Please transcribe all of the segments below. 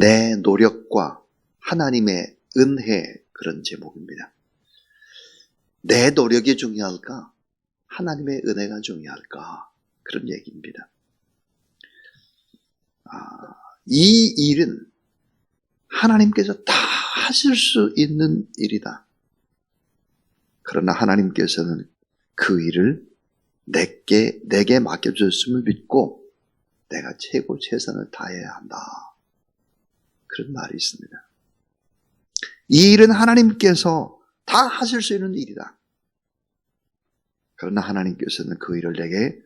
내 노력과 하나님의 은혜, 그런 제목입니다. 내 노력이 중요할까? 하나님의 은혜가 중요할까? 그런 얘기입니다. 이 일은 하나님께서 다 하실 수 있는 일이다. 그러나 하나님께서는 그 일을 내게 맡겨줬음을 믿고 내가 최고 최선을 다해야 한다. 그런 말이 있습니다. 이 일은 하나님께서 다 하실 수 있는 일이다. 그러나 하나님께서는 그 일을 내게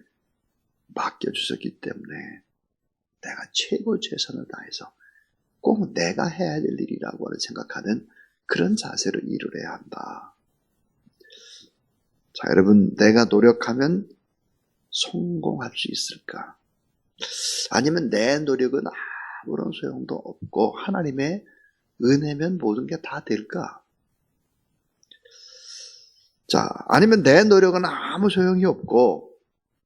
맡겨주셨기 때문에 내가 최고 최선을 다해서 꼭 내가 해야 될 일이라고 생각하는 그런 자세로 일을 해야 한다. 자, 여러분, 내가 노력하면 성공할 수 있을까? 아니면 내 노력은 아무런 소용도 없고 하나님의 은혜면 모든 게 다 될까? 자, 아니면 내 노력은 아무 소용이 없고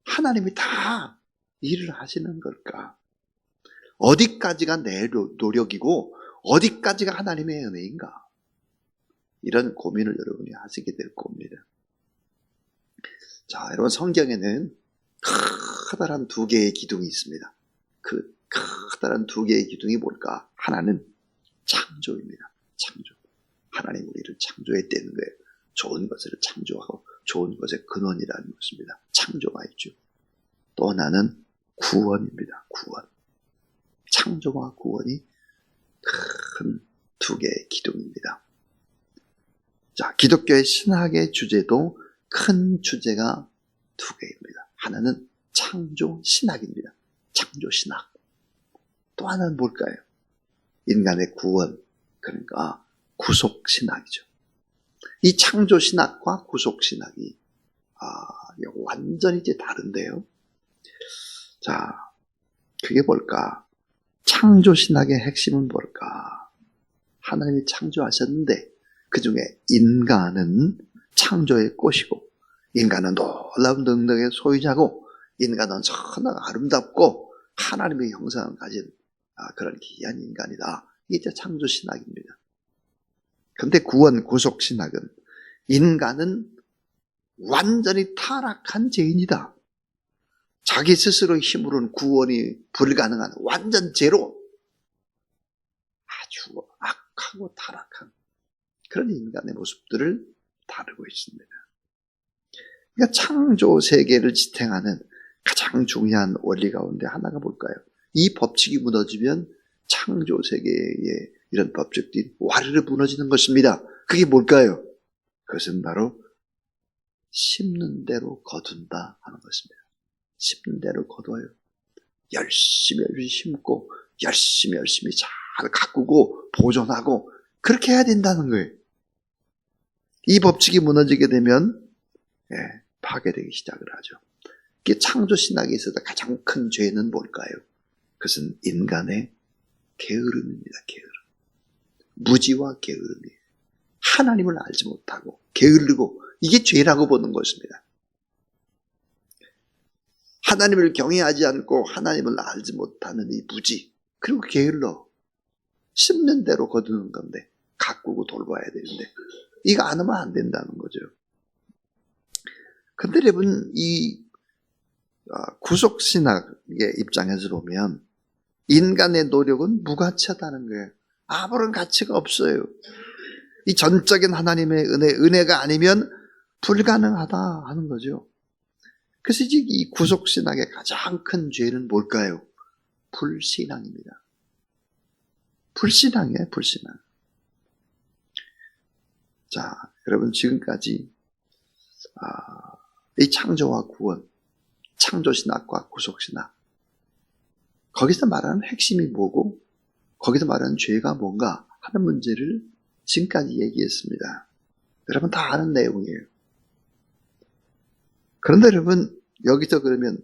하나님이 다 일을 하시는 걸까? 어디까지가 내 노력이고 어디까지가 하나님의 은혜인가? 이런 고민을 여러분이 하시게 될 겁니다. 자, 여러분, 성경에는 커다란 두 개의 기둥이 있습니다. 그 커다란 두 개의 기둥이 뭘까? 하나는 창조입니다. 창조. 하나님 우리를 창조했다는 거예요. 좋은 것을 창조하고 좋은 것의 근원이라는 것입니다. 창조가 있죠. 또 하나는 구원입니다. 구원. 창조와 구원이 큰 두 개의 기둥입니다. 자, 기독교의 신학의 주제도 큰 주제가 두 개입니다. 하나는 창조 신학입니다. 창조 신학. 또 하나는 뭘까요? 인간의 구원, 그러니까 구속 신학이죠. 이 창조 신학과 구속 신학이 완전히 이제 다른데요. 자, 그게 뭘까? 창조 신학의 핵심은 뭘까? 하나님이 창조하셨는데 그 중에 인간은 창조의 꽃이고 인간은 놀라운 능력의 소유자고 인간은 천하가 아름답고 하나님의 형상을 가진 그런 귀한 인간이다. 이게 창조 신학입니다. 그런데 구원 구속 신학은 인간은 완전히 타락한 죄인이다. 자기 스스로의 힘으로는 구원이 불가능한 완전 제로, 아주 악하고 타락한 그런 인간의 모습들을 다루고 있습니다. 그러니까 창조 세계를 지탱하는 가장 중요한 원리 가운데 하나가 뭘까요? 이 법칙이 무너지면 창조 세계의 이런 법칙들이 와르르 무너지는 것입니다. 그게 뭘까요? 그것은 바로 심는 대로 거둔다 하는 것입니다. 심는 대로 거둬요. 열심히 심고 열심히 잘 가꾸고 보존하고 그렇게 해야 된다는 거예요. 이 법칙이 무너지게 되면 파괴되기 시작을 하죠. 이게 창조 신학에 있어서 가장 큰 죄는 뭘까요? 그것은 인간의 게으름입니다. 게으름. 무지와 게으름이에요. 하나님을 알지 못하고 게으르고 이게 죄라고 보는 것입니다. 하나님을 경외하지 않고 하나님을 알지 못하는 이 무지, 그리고 게을러. 심는 대로 거두는 건데 가꾸고 돌봐야 되는데 이거 안 하면 안 된다는 거죠. 근데 여러분, 이 구속신학의 입장에서 보면 인간의 노력은 무가치하다는 거예요. 아무런 가치가 없어요. 이 전적인 하나님의 은혜가 아니면 불가능하다 하는 거죠. 그래서 이제 이 구속신학의 가장 큰 죄는 뭘까요? 불신앙입니다. 불신앙이에요, 불신앙. 자, 여러분, 지금까지 이 창조와 구원, 창조신학과 구속신학, 거기서 말하는 핵심이 뭐고 거기서 말하는 죄가 뭔가 하는 문제를 지금까지 얘기했습니다. 여러분 다 아는 내용이에요. 그런데 여러분, 여기서 그러면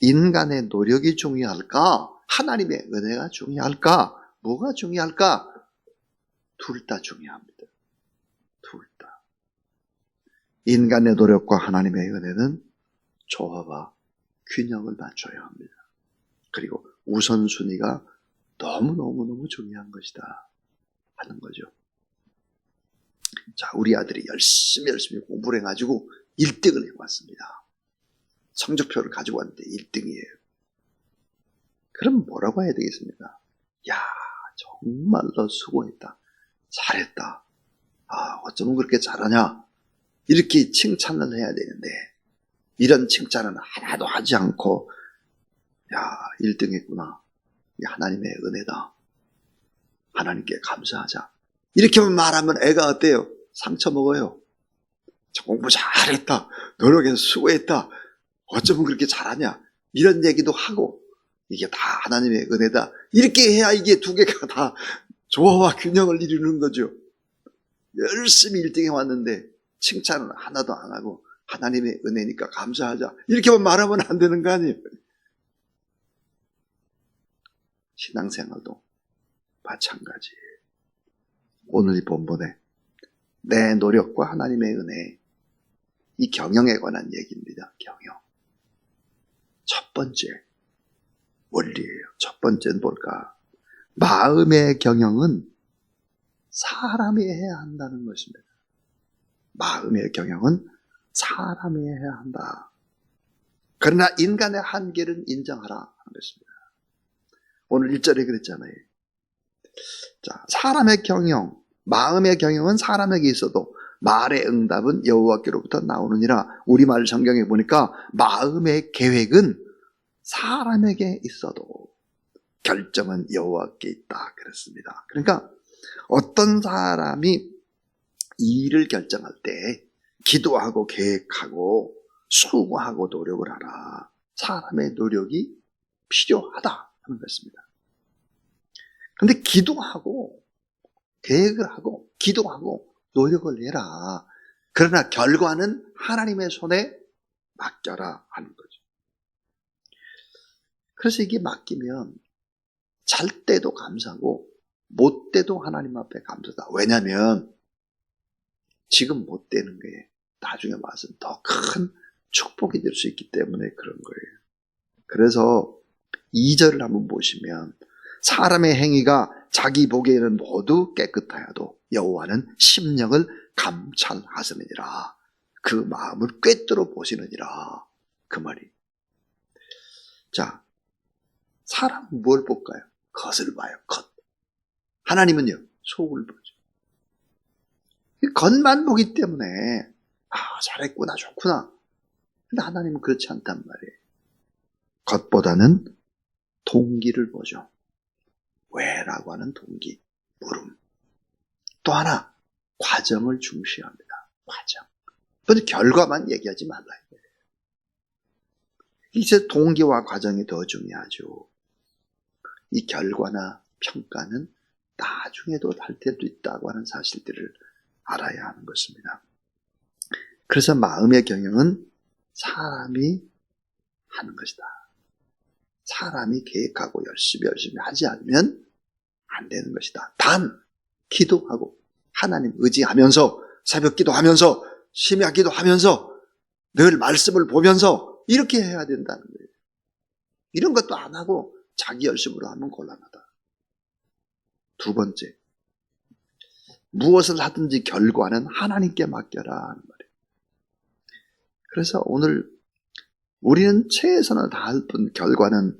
인간의 노력이 중요할까? 하나님의 은혜가 중요할까? 뭐가 중요할까? 둘 다 중요합니다. 둘 다. 인간의 노력과 하나님의 은혜는 조화와 균형을 맞춰야 합니다. 그리고 우선순위가 너무너무너무 중요한 것이다 하는 거죠. 자, 우리 아들이 열심히 공부를 해가지고 1등을 해왔습니다. 성적표를 가지고 왔는데 1등이에요. 그럼 뭐라고 해야 되겠습니까? 야, 정말로 수고했다. 잘했다. 아, 어쩌면 그렇게 잘하냐? 이렇게 칭찬을 해야 되는데 이런 칭찬은 하나도 하지 않고 야, 1등 했구나. 이 하나님의 은혜다. 하나님께 감사하자. 이렇게만 말하면 애가 어때요? 상처 먹어요. 공부 잘했다. 노력해서 수고했다. 어쩌면 그렇게 잘하냐? 이런 얘기도 하고 이게 다 하나님의 은혜다. 이렇게 해야 이게 두 개가 다 조화와 균형을 이루는 거죠. 열심히 1등 해왔는데 칭찬은 하나도 안 하고 하나님의 은혜니까 감사하자. 이렇게만 말하면 안 되는 거 아니에요? 신앙생활도 마찬가지. 오늘 이 본문에 내 노력과 하나님의 은혜, 이 경영에 관한 얘기입니다. 경영. 첫 번째 원리예요. 첫 번째는 뭘까? 마음의 경영은 사람이 해야 한다는 것입니다. 마음의 경영은 사람이 해야 한다. 그러나 인간의 한계를 인정하라 하는 것입니다. 오늘 1절에 그랬잖아요. 자, 사람의 경영, 마음의 경영은 사람에게 있어도 말의 응답은 여호와께로부터 나오느니라. 우리말 성경에 보니까 마음의 계획은 사람에게 있어도 결정은 여호와께 있다 그랬습니다. 그러니까 어떤 사람이 일을 결정할 때 기도하고 계획하고 수고하고 노력을 하라. 사람의 노력이 필요하다 하는 것입니다. 그런데 기도하고 계획을 하고 기도하고 노력을 해라. 그러나 결과는 하나님의 손에 맡겨라 하는 거죠. 그래서 이게 맡기면 잘 때도 감사하고 못 때도 하나님 앞에 감사다. 왜냐하면 지금 못 되는 게 나중에 와서 더 큰 축복이 될 수 있기 때문에 그런 거예요. 그래서 2절을 한번 보시면 사람의 행위가 자기 보기에는 모두 깨끗하여도 여호와는 심령을 감찰하시느니라. 그 마음을 꿰뚫어 보시느니라. 그 말이. 자, 사람은 뭘 볼까요? 겉을 봐요. 겉. 하나님은요, 속을 보죠. 겉만 보기 때문에 아, 잘했구나, 좋구나. 근데 하나님은 그렇지 않단 말이에요. 겉보다는 동기를 보죠. 왜라고 하는 동기, 물음. 또 하나, 과정을 중시합니다. 과정. 근데 결과만 얘기하지 말라요. 이제 동기와 과정이 더 중요하죠. 이 결과나 평가는 나중에도 할 때도 있다고 하는 사실들을 알아야 하는 것입니다. 그래서 마음의 경영은 사람이 하는 것이다. 사람이 계획하고 열심히 하지 않으면 안 되는 것이다. 단 기도하고 하나님 의지하면서 새벽 기도하면서 심야 기도하면서 늘 말씀을 보면서 이렇게 해야 된다는 거예요. 이런 것도 안 하고 자기 열심으로 하면 곤란하다. 두 번째, 무엇을 하든지 결과는 하나님께 맡겨라 하는 말이에요. 그래서 오늘 우리는 최선을 다할 뿐 결과는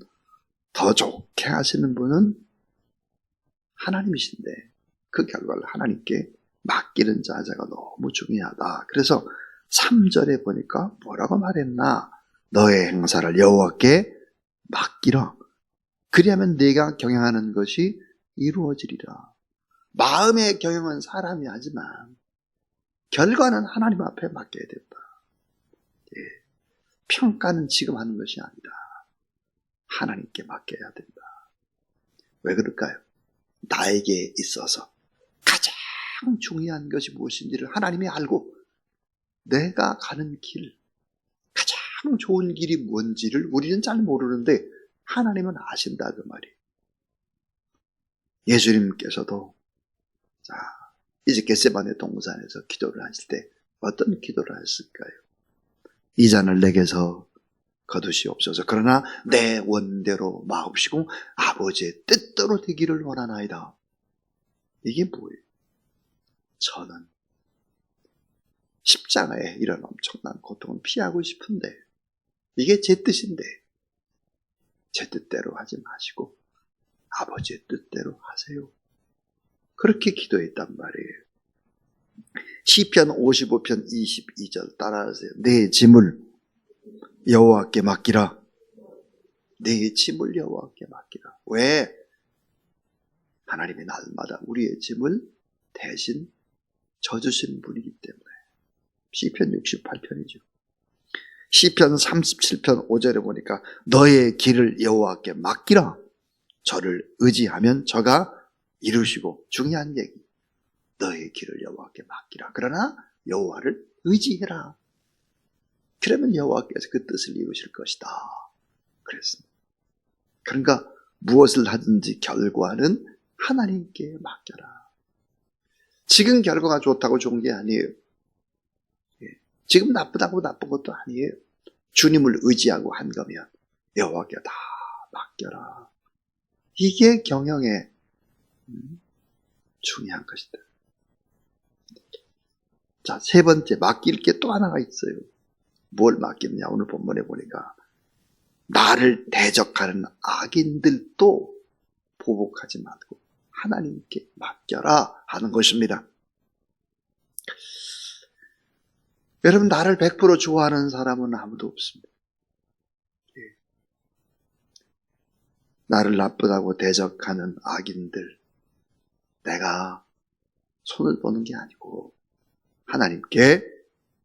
더 좋게 하시는 분은 하나님이신데 그 결과를 하나님께 맡기는 자세가 너무 중요하다. 그래서 3절에 보니까 뭐라고 말했나? 너의 행사를 여호와께 맡기라. 그리하면 네가 경영하는 것이 이루어지리라. 마음의 경영은 사람이 하지만 결과는 하나님 앞에 맡겨야 된다. 예. 평가는 지금 하는 것이 아니다. 하나님께 맡겨야 된다. 왜 그럴까요? 나에게 있어서 가장 중요한 것이 무엇인지를 하나님이 알고 내가 가는 길, 가장 좋은 길이 뭔지를 우리는 잘 모르는데 하나님은 아신다 그 말이에요. 예수님께서도 자, 이제 겟세마네 동산에서 기도를 하실 때 어떤 기도를 하셨을까요? 이 잔을 내게서 거두시옵소서. 그러나 내 원대로 마옵시고 아버지의 뜻대로 되기를 원하나이다. 이게 뭐예요? 저는 십자가에 이런 엄청난 고통을 피하고 싶은데 이게 제 뜻인데 제 뜻대로 하지 마시고 아버지의 뜻대로 하세요. 그렇게 기도했단 말이에요. 시편 55편 22절 따라하세요. 내 짐을 여호와께 맡기라. 내 짐을 여호와께 맡기라. 왜? 하나님이 날마다 우리의 짐을 대신 져주신 분이기 때문에. 시편 68편이죠. 시편 37편 5절에 보니까 너의 길을 여호와께 맡기라. 저를 의지하면 저가 이루시고, 중요한 얘기. 너의 길을 여호와께 맡기라. 그러나 여호와를 의지해라. 그러면 여호와께서 그 뜻을 이루실 것이다. 그랬습니다. 그러니까 무엇을 하든지 결과는 하나님께 맡겨라. 지금 결과가 좋다고 좋은 게 아니에요. 지금 나쁘다고 나쁜 것도 아니에요. 주님을 의지하고 한 거면 여호와께 다 맡겨라. 이게 경영의 중요한 것이다. 자, 세 번째, 맡길 게 또 하나가 있어요. 뭘 맡겼냐? 오늘 본문에 보니까 나를 대적하는 악인들도 보복하지 말고 하나님께 맡겨라 하는 것입니다. 여러분, 나를 100% 좋아하는 사람은 아무도 없습니다. 나를 나쁘다고 대적하는 악인들, 내가 손을 보는 게 아니고 하나님께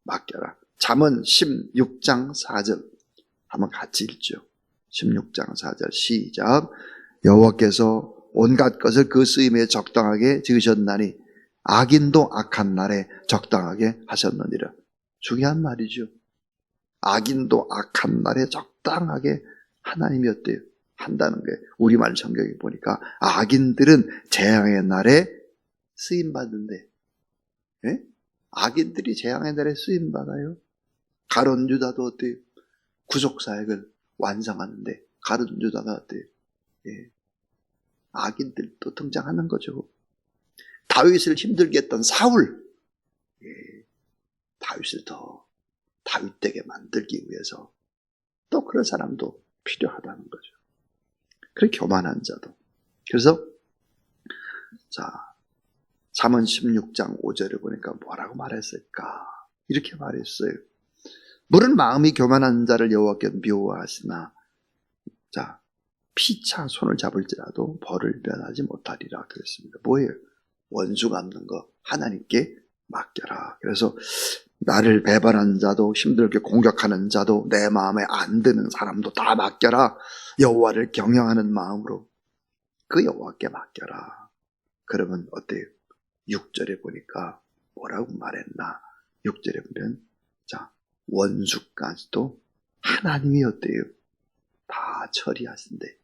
맡겨라. 잠언 16장 4절 한번 같이 읽죠. 16장 4절 시작. 여호와께서 온갖 것을 그 쓰임에 적당하게 지으셨나니 악인도 악한 날에 적당하게 하셨느니라. 중요한 말이죠. 악인도 악한 날에 적당하게 하나님이 어때요? 한다는 거예요. 우리말 성경에 보니까 악인들은 재앙의 날에 쓰임받는데, 예? 악인들이 재앙의 날에 쓰임받아요. 가룟 유다도 어때요? 구속사역을 완성하는데 가룟 유다가 어때요? 예. 악인들도 등장하는 거죠. 다윗을 힘들게 했던 사울, 예. 다윗을 더 다윗되게 만들기 위해서 또 그런 사람도 필요하다는 거죠. 그래, 교만한 자도. 그래서 자, 잠언 16장 5절을 보니까 뭐라고 말했을까? 이렇게 말했어요. 물은 마음이 교만한 자를 여호와께 미워하시나, 자, 피차 손을 잡을지라도 벌을 면하지 못하리라 그랬습니다. 뭐예요? 원수 갚는 거 하나님께 맡겨라. 그래서 나를 배반하는 자도, 힘들게 공격하는 자도, 내 마음에 안 드는 사람도 다 맡겨라. 여호와를 경영하는 마음으로 그 여호와께 맡겨라. 그러면 어때요? 6절에 보니까 뭐라고 말했나? 6절에 보면, 자, 원수까지도 하나님이 어때요? 다 처리하신대.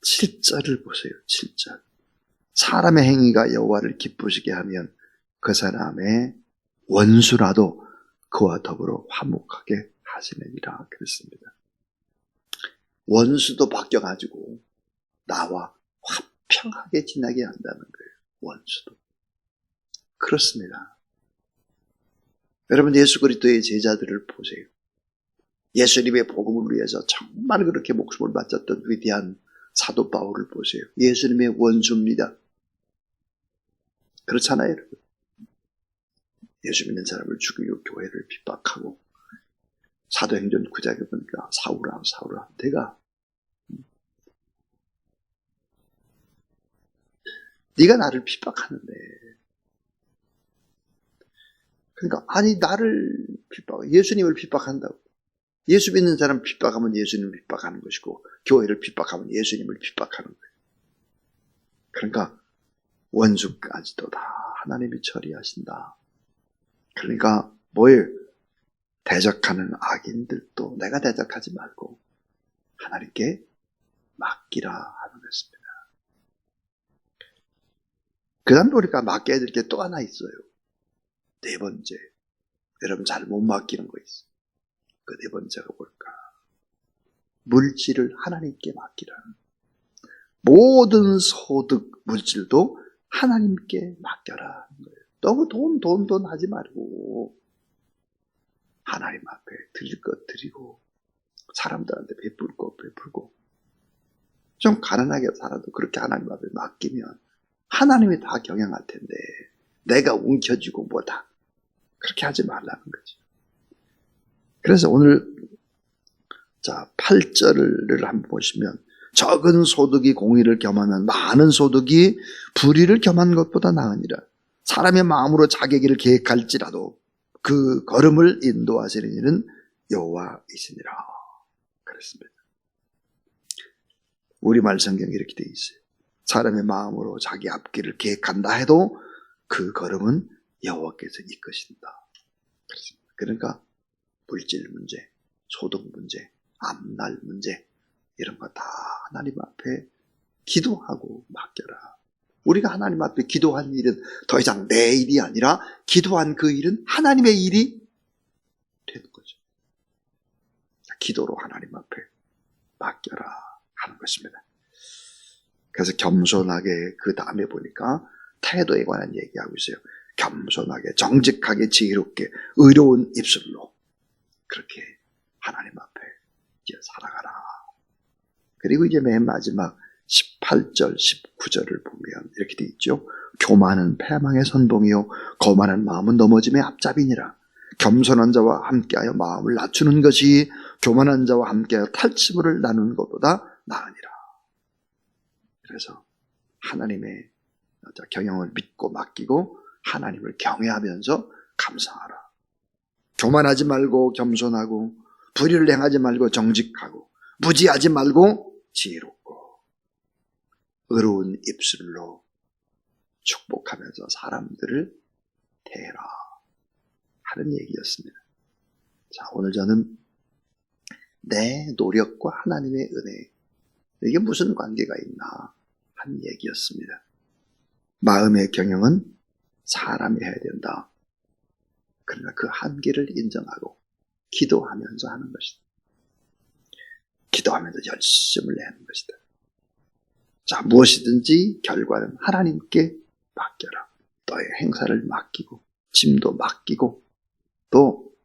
7절을 보세요. 7절. 사람의 행위가 여호와를 기쁘시게 하면 그 사람의 원수라도 그와 더불어 화목하게 하시느니라 그랬습니다. 원수도 바뀌어가지고 나와 화평하게 지나게 한다는 거예요. 원수도. 그렇습니다. 여러분, 예수 그리스도의 제자들을 보세요. 예수님의 복음을 위해서 정말 그렇게 목숨을 바쳤던 위대한 사도 바울을 보세요. 예수님의 원수입니다. 그렇잖아요, 여러분. 예수 믿는 사람을 죽이고 교회를 핍박하고, 사도행전 9장에 보니까 사울아 사울아 내가 네가 나를 핍박하는데, 그러니까 아니 나를 핍박, 예수님을 핍박한다고. 예수 믿는 사람 핍박하면 예수님을 핍박하는 것이고, 교회를 핍박하면 예수님을 핍박하는 거예요. 그러니까 원수까지도 다 하나님이 처리하신다. 그러니까 뭐예요? 대적하는 악인들도 내가 대적하지 말고 하나님께 맡기라 하는 것입니다. 그 다음에 우리가 맡겨야 될 게 또 하나 있어요. 네 번째, 여러분 잘 못 맡기는 거 있어요. 네 번째가 뭘까? 물질을 하나님께 맡기라. 모든 소득 물질도 하나님께 맡겨라. 너무 돈 하지 말고 하나님 앞에 드릴 것 드리고 사람들한테 베풀 것 베풀고 좀 가난하게 살아도 그렇게 하나님 앞에 맡기면 하나님이 다 경영할 텐데 내가 움켜쥐고 뭐다 그렇게 하지 말라는 거죠. 그래서 오늘 자 8절을 한번 보시면 적은 소득이 공의를 겸하면 많은 소득이 불의를 겸한 것보다 나으니라. 사람의 마음으로 자기 길을 계획할지라도 그 걸음을 인도하시는 이는 여호와이시니라. 그랬습니다. 우리말 성경에 이렇게 되어 있어요. 사람의 마음으로 자기 앞길을 계획한다 해도 그 걸음은 여호와께서 이끄신다. 그렇습니다. 그러니까 물질 문제, 소득 문제, 앞날 문제 이런 거 다 하나님 앞에 기도하고 맡겨라. 우리가 하나님 앞에 기도한 일은 더 이상 내 일이 아니라 기도한 그 일은 하나님의 일이 되는 거죠. 기도로 하나님 앞에 맡겨라 하는 것입니다. 그래서 겸손하게 그 다음에 보니까 태도에 관한 얘기하고 있어요. 겸손하게 정직하게 지혜롭게 의로운 입술로 그렇게 하나님 앞에 이제 살아가라. 그리고 이제 맨 마지막 18절 19절을 보면 이렇게 돼 있죠. 교만은 패망의 선봉이요 거만한 마음은 넘어짐의 앞잡이니라. 겸손한 자와 함께하여 마음을 낮추는 것이 교만한 자와 함께하여 탈취물을 나누는 것보다 나으니라. 그래서 하나님의 경영을 믿고 맡기고 하나님을 경외하면서 감사하라. 교만하지 말고 겸손하고 불의를 행하지 말고 정직하고 무지하지 말고 지혜롭고 의로운 입술로 축복하면서 사람들을 대해라 하는 얘기였습니다. 자, 오늘 저는 내 노력과 하나님의 은혜 이게 무슨 관계가 있나 한 얘기였습니다. 마음의 경영은 사람이 해야 된다. 그러나 그 한계를 인정하고 기도하면서 하는 것이다. 기도하면서 열심을 내는 것이다. 자, 무엇이든지 결과는 하나님께 맡겨라. 너의 행사를 맡기고 짐도 맡기고 또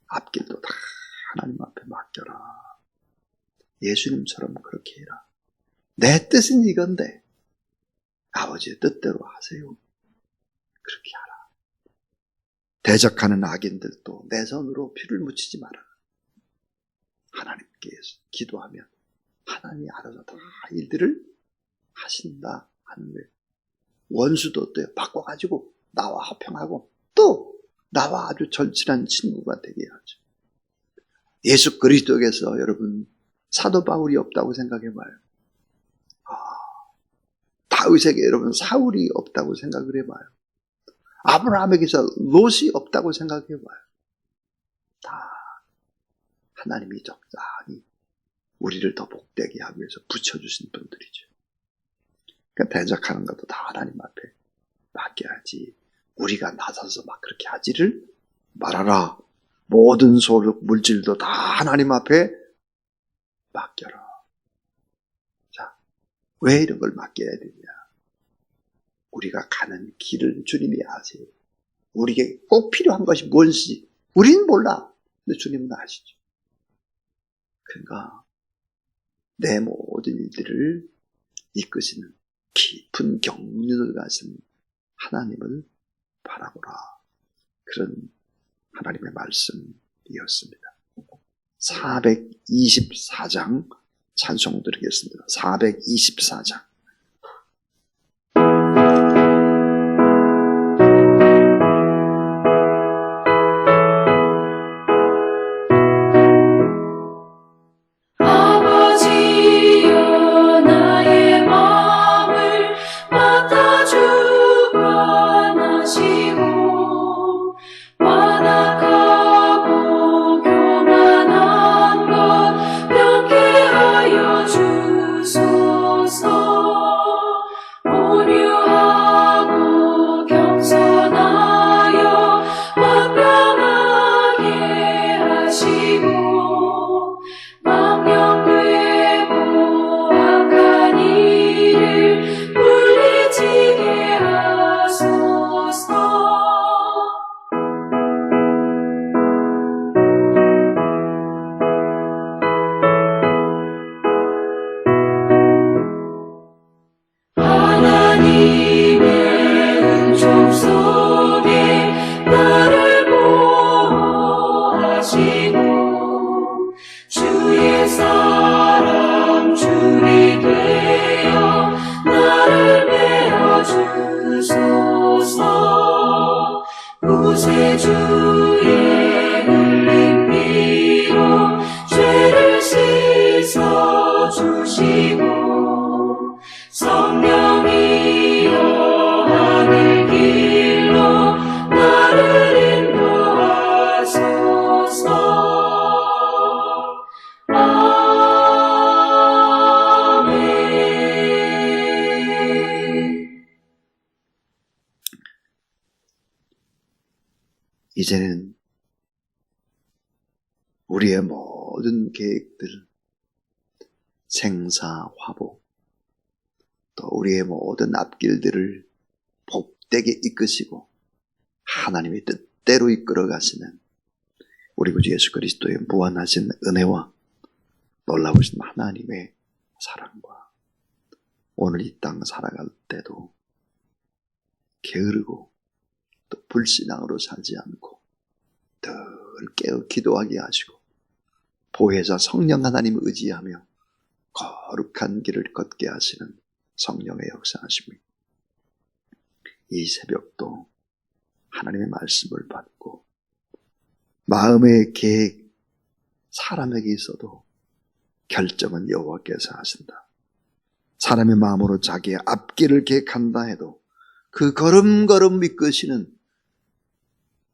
앞길도 다 하나님 앞에 맡겨라. 예수님처럼 그렇게 해라. 내 뜻은 이건데 아버지의 뜻대로 하세요. 그렇게 하라. 대적하는 악인들도 내 손으로 피를 묻히지 마라. 하나님께 기도하면 하나님이 알아서 다 일들을 하신다 하는 거예요. 원수도 어때요? 바꿔가지고 나와 화평하고 또 나와 아주 절친한 친구가 되게 하죠. 예수 그리스도에게서 여러분 사도 바울이 없다고 생각해봐요. 다윗에게 여러분 사울이 없다고 생각을 해봐요. 아브라함에게서 롯이 없다고 생각해봐요. 다 하나님이 적당히 우리를 더 복되게 하기 위해서 붙여주신 분들이죠. 그러니까 대적하는 것도 다 하나님 앞에 맡겨야지 우리가 나서서 막 그렇게 하지를 말아라. 모든 소득 물질도 다 하나님 앞에 맡겨라. 자, 왜 이런 걸 맡겨야 되냐? 우리가 가는 길을 주님이 아세요. 우리에게 꼭 필요한 것이 무엇인지 우리는 몰라. 근데 주님은 아시죠. 그러니까 내 모든 일들을 이끄시는 깊은 경륜을 가진 하나님을 바라보라. 그런 하나님의 말씀이었습니다. 424장 찬송 드리겠습니다. 424장. 주소서 주소서. 구세주의 흘린 피로 죄를 씻어주시고 성령이여 하늘 길로 나를 인도하소서. 아멘. 이제는 우리의 모든 계획들, 생사, 화복, 또 우리의 모든 앞길들을 복되게 이끄시고 하나님의 뜻대로 이끌어 가시는 우리 구주 예수 그리스도의 무한하신 은혜와 놀라우신 하나님의 사랑과 오늘 이 땅 살아갈 때도 게으르고 또 불신앙으로 살지 않고 늘 깨어 기도하게 하시고 보혜자 성령 하나님을 의지하며 거룩한 길을 걷게 하시는 성령의 역사하심이 이 새벽도 하나님의 말씀을 받고 마음의 계획, 사람에게 있어도 결정은 여호와께서 하신다. 사람의 마음으로 자기의 앞길을 계획한다 해도 그 걸음걸음 이끄시는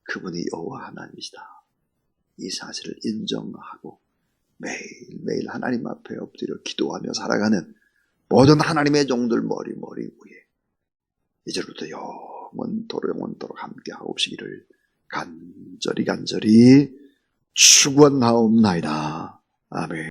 그분이 여호와 하나님이시다. 이 사실을 인정하고 매일매일 하나님 앞에 엎드려 기도하며 살아가는 모든 하나님의 종들 머리 위에 이제부터 영원토록 함께 하옵시기를 간절히 축원하옵나이다. 아멘.